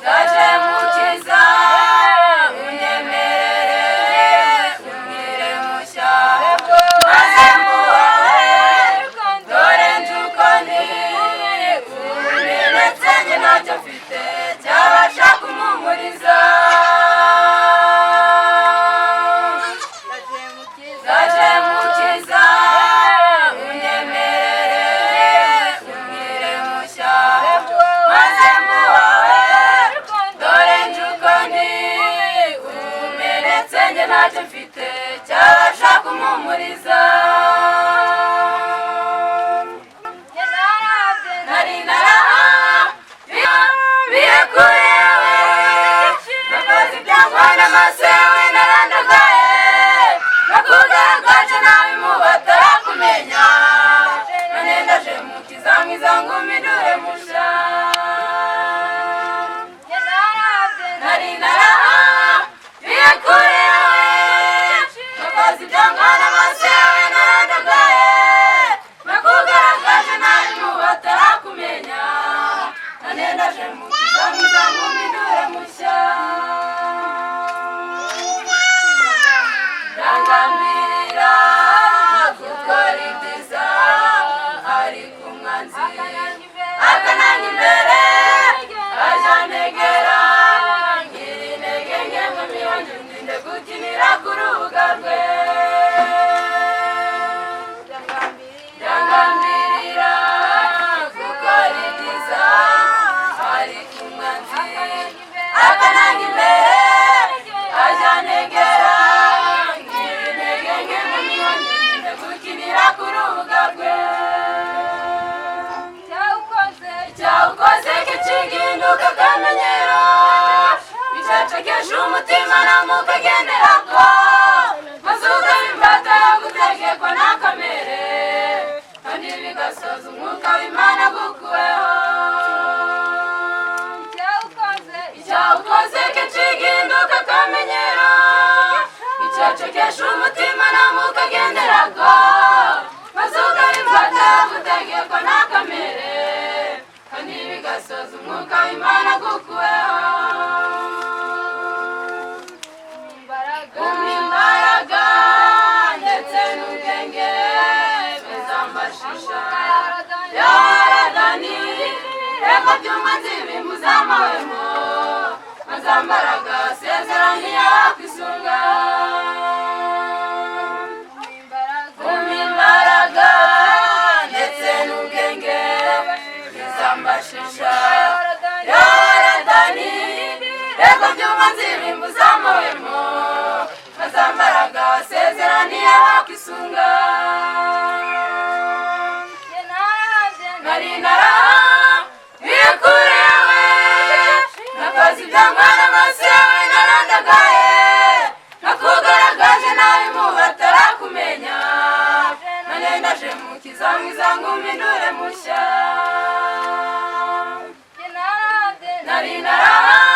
ndaje mukiza unyemerere umbwire mushya maze mbuhawe dore nje uko ndi umenetse njye ntacyo mfite cyabasha kumumuriza ndaje mukiza unyemerere umbwire mushya maze mbuhawe dore nje uko ndi umenetse njye ntacyo mfite cyabasha kumumuriza nari narabiye kure yawe nakoze ibyangwa n'amaso yawe narandagaye nakugaragaje nawe mu batarakumenya none ndaje mukiza mwiza ngo umpindure mushya nari narabiye kure yawe nakoze ibyangwa n'amaso yawe narandagaye nakugaragaje nawe mu batarakumenya none ndaje mukiza mwiza ngo umpindure mushya ndangambirira gukora ibyiza ariko umwanzi akananga imbere ajya ntegera ngira intege nke mu mihonyo ndinde gukinira ku rubuga rwe ndangambirira gukora ibyiza ariko umwanzi akananga imbere ajya ntegera ngira intege nke mu mihonyo ndinde gukinira ku rubuga rwe cyawukoze k'ikiginduka akamenyero bicecekesha umutima namukagenderako maze ukabimfata gutegekwa na kamere kandi bigasoza umwuka w'Imana gukuweho cyawukoze k'ikiginduka akamenyero bicecekesha umutima namukagenderako maze ukabimfata gutegekwa na kamere kandi bigasoza umwuka w'Imana gukuweho umpa imbaraga ndetse n'ubwenge bizambashisha yoradani reka by'umwanzi bimbuza amahwemo maze ambaraga sezeraniye kwisunga umpa imbaraga ndetse n'ubwenge bizambashisha yoradani reka by'umwanzi bimbuza amahwemo maze ambaraga sezeraniye kwisunga nari narabiye kure yawe nakoze ibyangwa n'amaso yawe narandagaye nakugaragaje nawe mu batarakumenya none ndaje mukiza mwiza ngo umpindure mushya nari narabiye